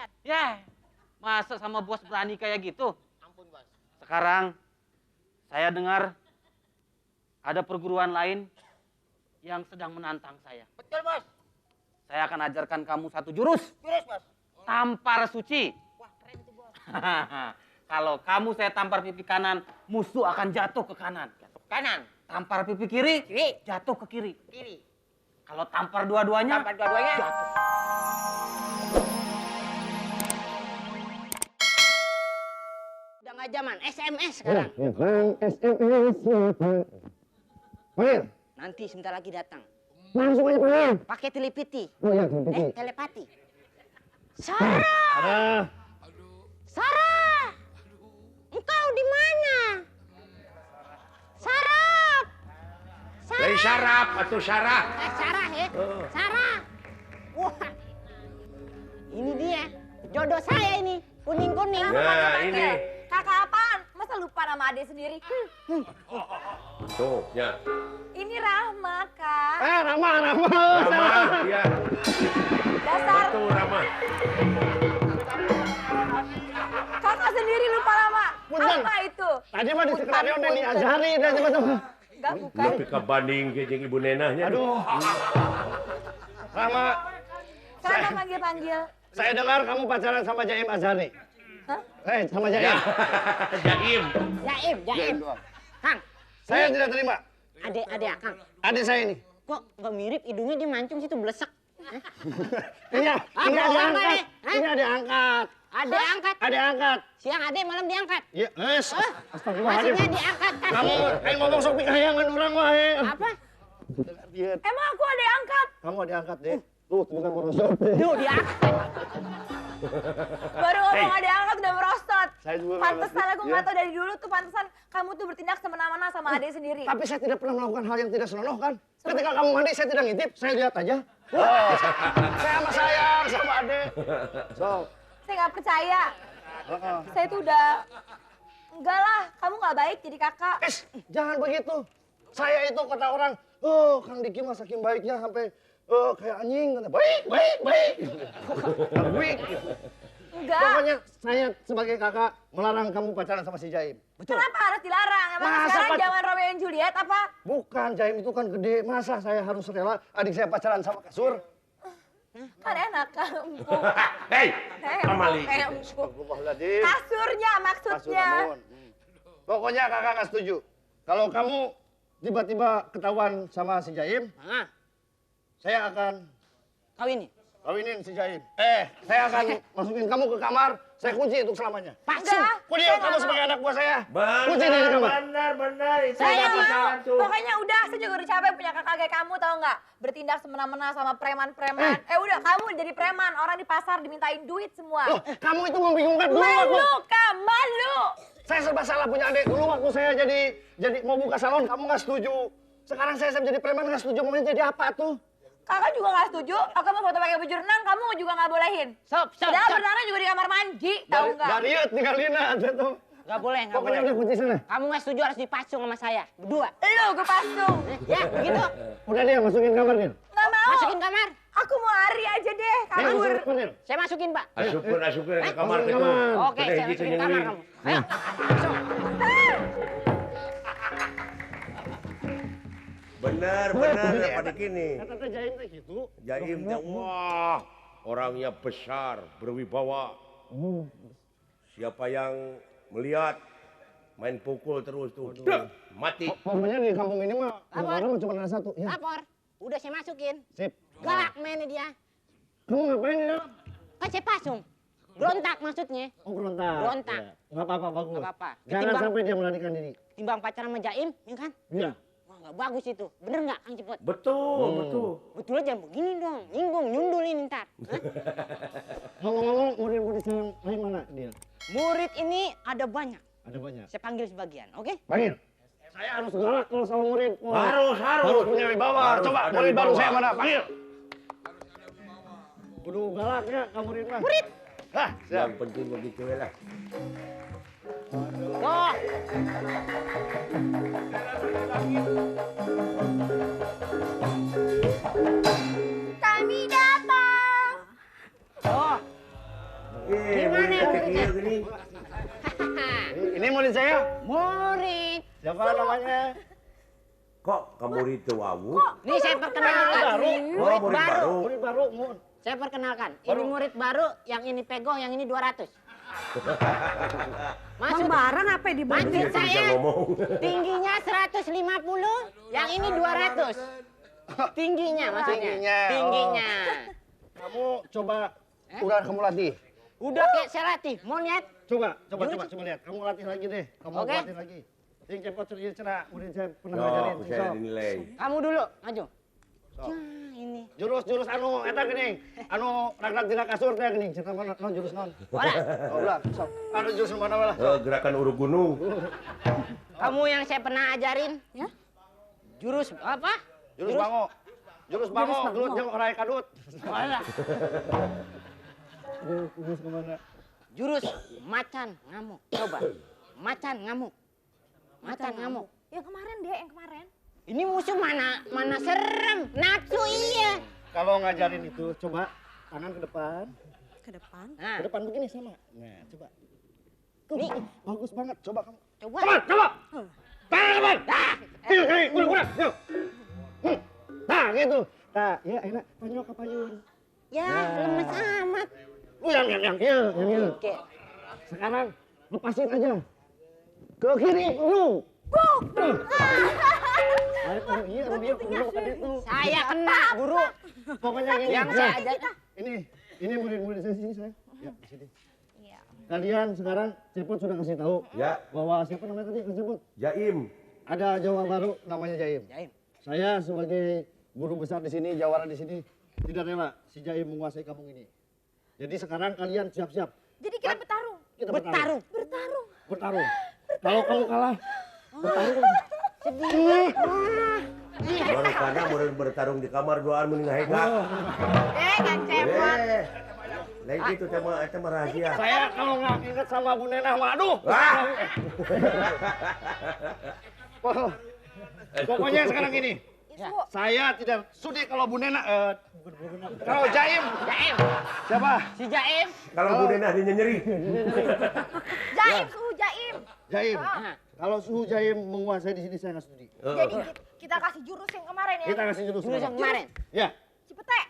lihat. Ya, masa sama bos berani kayak gitu? Ampun, Bos. Sekarang saya dengar ada perguruan lain yang sedang menantang saya. Betul, Bos. Saya akan ajarkan kamu satu jurus. Jurus, Bos. Tampar suci. Wah, keren tuh, Bos. Kalau kamu saya tampar pipi kanan, musuh akan jatuh ke kanan. Kanan. Tampar pipi kiri, Kiri. jatuh ke kiri. Kiri. Kalau tampar dua-duanya, Tampar dua-duanya. jatuh. Udah nggak zaman SMS sekarang. SMS. Panggil. Nanti sebentar lagi datang. Langsung aja panggil. Pakai telepati. Oh ya, telepati. Telepati. Sarah! Ada. Sarah! Engkau di mana? Sarah! Lain syaraf atau syarah. Sarah ya? Sarah! Wah, ini dia. Jodoh saya ini. Kuning-kuning. Nah, ini. Kakak apaan? Masa lupa nama adik sendiri? Tuh, ya. Ini Rahma, Kak. Rama. Rama, ya. Dasar Betul, Rama. kakak sendiri lupa nama. Punten. Apa itu? Tadi mah di sekretariat Neni Azhari dan teman-teman. Enggak, bukan. Lebih ke banding ke jeung ibu nenahnya. Aduh. Rama, Kenapa panggil-panggil? saya dengar kamu pacaran sama Jaim Azhari. Hah? Sama Jaim. Jaim. Jaim. Kang, Saya tidak terima. adik Kang. Adik saya ini. Kok nggak mirip hidungnya dia mancung situ blesek. Ini ada bohong angkat. kali. Hah? Ini ada angkat. Adik angkat. Ada angkat. Siang adik, malam diangkat. Ya, Astagfirullahaladzim. Maksudnya diangkat kan? Kamu ngomong sok pikayangan orang wae. Apa? Emang aku ada yang angkat? Kamu diangkat deh. Tuh, bukan merosot. Tuh diangkat. Baru ngomong ada yang angkat udah merosot. Saya juga nggak Pantesan ngerti. aku nggak Ya. tahu dari dulu tuh pantesan kamu tuh bertindak semena-mena sama adik sendiri. Tapi saya tidak pernah melakukan hal yang tidak senonoh kan? Ketika kamu mandi, saya tidak ngintip. Saya lihat aja. Saya sama sayang sama adek. So, Saya nggak percaya. Saya tuh udah enggak lah, kamu nggak baik jadi kakak. jangan begitu. Saya itu kata orang, Kang Diki mah saking baiknya sampai kayak anjing. Baik. Baik. Enggak. Pokoknya saya sebagai kakak melarang kamu pacaran sama si Jaim. Kenapa harus dilarang? Emang Masa sekarang pac- zaman Romeo and Juliet apa? Bukan, Jaim itu kan gede. Masa saya harus rela adik saya pacaran sama kasur? Kan enak kan empuk. Hei, Kamali. Empuk. Astagfirullahaladzim. Kasurnya maksudnya. Pokoknya kakak nggak setuju. Kalau kamu tiba-tiba ketahuan sama si Jaim, saya akan Kawin nih. kawinin si Jaim. Saya akan masukin kamu ke kamar, saya kunci untuk selamanya. Enggak. Kunci saya kamu nggak sebagai anak buah saya. Kunci Benar, di kamar. benar. Itu Saya yang nggak mau. pacaran tuh. Pokoknya udah, saya juga udah capek punya kakak kayak kamu, tahu nggak? Bertindak semena-mena sama preman-preman. Udah, kamu jadi preman. Orang di pasar dimintain duit semua. Loh, kamu itu membingungkan dulu waktu. Malu, Kak, malu. Saya serba salah punya adik. Dulu waktu saya jadi mau buka salon, kamu nggak setuju. Sekarang saya jadi preman nggak setuju. Maunya jadi apa tuh? Kakak juga nggak setuju. Aku mau foto pakai baju renang, kamu juga nggak bolehin. Stop. Padahal renangnya juga di kamar mandi, tahu nggak? Dariut tinggalin aja tuh. Nggak boleh. Pokoknya udah kunci sana. Kamu nggak setuju harus dipasung sama saya. Berdua. Lu, gue pasung. Ya, begitu. Udah dia masukin kamar kan? Nggak mau. Masukin kamar. Aku mau lari aja deh, kabur. Saya masukin, Pak. Asupun ke kamar Masukin itu. kamar. Oke, saya masukin kamar kamu. Ayo. Benar, pada kini. Kata Jaim kayak gitu. Jaim teh wah, orangnya besar, berwibawa. Siapa yang melihat main pukul terus tuh, dek, mati. Pokoknya di kampung ini mah orang cuma ada satu. Ya, Lapor. Udah saya masukin. sip. Galak mainnya dia. Kamu ngapain ya? Kan saya pasung. Berontak maksudnya. Oh, berontak. Berontak. Ya. Nggak apa-apa, bagus. Nggak apa-apa. Jangan Ketimbang- sampai dia melarikan diri. Timbang pacaran sama Jaim, ya kan? Iya. Wah, nggak bagus itu. Bener nggak, Kang Cepot? Betul. Betul aja begini dong. Nyinggung, nyundulin ntar. Hah? Ngomong-ngomong, murid-murid yang lain mana dia? Murid ini ada banyak. Ada banyak. Saya panggil sebagian, oke? Panggil. Saya harus galak kalau sama murid. Wah, Harus. harus punya wibawa. Harus Coba ada murid baru wibawa. saya mana? Panggil. Kudu galaknya kamu murid mah. Murid. Hah, siap. Yang penting begitu ya lah. Tuh. Kami datang. Tuh. Siapa namanya? Kok kamu itu wawu? Nih saya perkenalkan. Baru. Oh, murid baru. Murid baru, Mun. Saya perkenalkan. Ini murid baru, yang ini pegoh, yang ini 200. Bang Barang apa Maksud dibanding? Dia bisa saya ngomong. tingginya 150, yang ini 200. Tingginya maksudnya. Tingginya, oh. Tingginya. Kamu coba udah kamu latih. Udah kayak saya latih, monyet. Coba lihat. Kamu latih lagi deh. Kamu Oke. latih lagi. Yang cepot cerita murid saya pernah Yo, ngajarin. saya Sok. dinilai. Kamu dulu, maju. Sok. Ya, ini. Jurus anu eta geuning. Anu ragrak dina kasur teh geuning. Cerita mana non jurus non. Ora. Oh, ulah. Sok. Anu jurus mana lah. Gerakan uruk gunung. Kamu yang saya pernah ajarin, Ya? jurus apa? Jurus bango. Jurus bango, gelut jeung orai kadut. Ora. Jurus kemana? Jurus macan ngamuk. Coba. Macan ngamuk. Macan ngamuk. Yang kemarin dia, yang kemarin. Ini musuh mana serem. Nafsu iya. Kalau ngajarin itu coba tangan ke depan. Ke depan. Nah, Ke depan begini sama. Nah, coba. Tuh, Nih. bagus banget. Coba kamu. coba. Coba. Tangan ke depan. Ayo, udah. Yuk. Nah, gitu. Nah, ya enak. Panyok ke payun. Ya, lemes amat. Lu yang iya. Oke. Sekarang lepasin aja. Ke kiri, lu. Ayo, iya, dia ke itu. Saya kena, guru. Pokoknya gini. Yang ya. saya aja. Ini murid-murid saya sini, saya. Ya, di sini. Iya. Kalian sekarang Cepot sudah kasih tahu Ya, bahwa siapa namanya tadi Cepot? Jaim. Ada Jawa baru namanya Jaim. Jaim. Saya sebagai guru besar di sini, jawara di sini, tidak rela si Jaim menguasai kampung ini. Jadi sekarang kalian siap-siap. Jadi kita bertarung. Kita Bertarung. Bertarung. Kalau kamu kalah, bertarung. Baru karena murid bertarung di kamar doaan meninggal hega. Kang Cepot. Lain gitu tema rahasia. Saya kalau nggak ingat sama Bu Nenah, waduh. Wah. Pokoknya sekarang gini. Itu. Saya tidak sudi kalau Bu Nenah, kalau Jaim. Jaim. Siapa? Si Jaim. Kalau Bu Denah nyeri. Jaim, suhu Jaim. Jaim. Nah, Kalau suhu Jaim menguasai di sini saya nggak studi. Jadi kita kasih jurus yang kemarin ya. Kita kasih jurus. jurus yang kemarin. Ya. Cipete.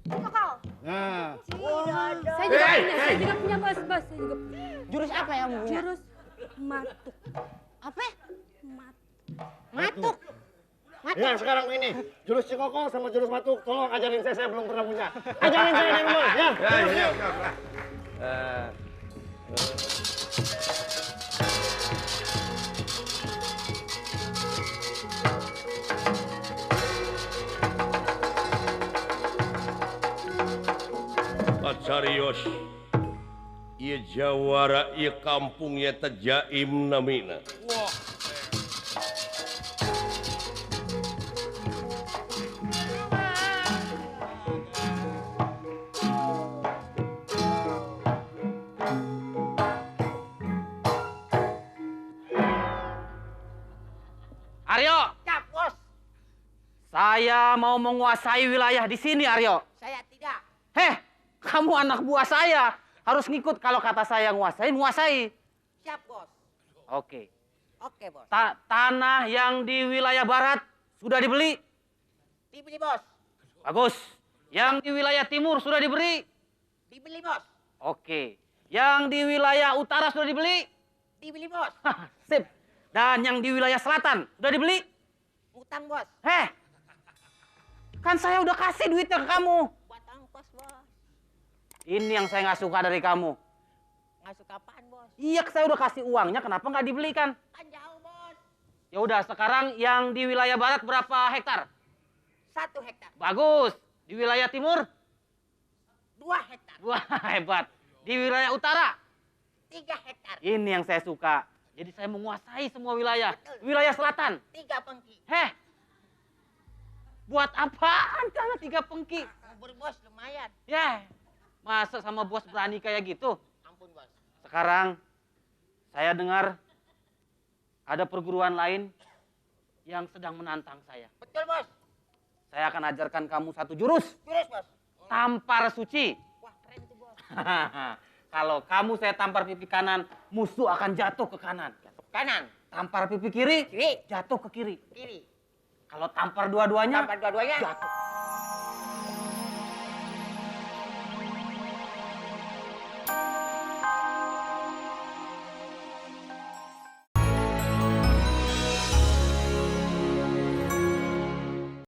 Cokol. Nah, Saya juga punya, saya juga punya bos. Saya juga punya. Jurus apa yang punya? Jurus matuk. Apa? Matuk. Matuk. ya sekarang ini jurus cikokol sama jurus matuk. Tolong ajarin saya belum pernah punya. Ajarin saya di rumah, ya. Ya. Acarios. Ieu jawara ieu kampungnya teh Jaim namina. Wah. Aryo, Cap, bos. saya mau menguasai wilayah di sini, Aryo. Saya tidak. Heh, kamu anak buah saya. Harus ngikut kalau kata saya nguasai. Siap, bos. Oke. Oke, bos. Tanah yang di wilayah barat sudah dibeli. Dibeli, bos. Bagus. Yang di wilayah timur sudah diberi. Dibeli, bos. Oke. Yang di wilayah utara sudah dibeli. Dibeli, bos. Hah, sip. Dan yang di wilayah selatan sudah dibeli. Utang, bos. Heh. Kan saya udah kasih duitnya ke kamu. Buat ongkos, bos. Ini yang saya nggak suka dari kamu. Nggak suka apaan, bos? Iya, saya udah kasih uangnya, kenapa nggak dibelikan? Kan jauh, bos. Ya udah, sekarang yang di wilayah barat berapa hektar? 1 hektar. Bagus. Di wilayah timur? 2 hektar. Wah, hebat. Di wilayah utara? 3 hektar. Ini yang saya suka. Jadi saya menguasai semua wilayah. Wilayah selatan? 3 pengki. Heh. Buat apaan tanah 3 pengki? Bubur, bos, lumayan. Ya, masa sama bos berani kayak gitu? Ampun, bos. Sekarang saya dengar ada perguruan lain yang sedang menantang saya. Betul, bos. Saya akan ajarkan kamu 1 jurus. Jurus, bos. Tampar suci. Wah, keren tuh, bos. Kalau kamu saya tampar pipi kanan, musuh akan jatuh ke kanan. Kanan. tampar pipi kiri, Kiri. jatuh ke kiri. Kiri. Kalau tampar dua-duanya, Tampar dua-duanya. jatuh.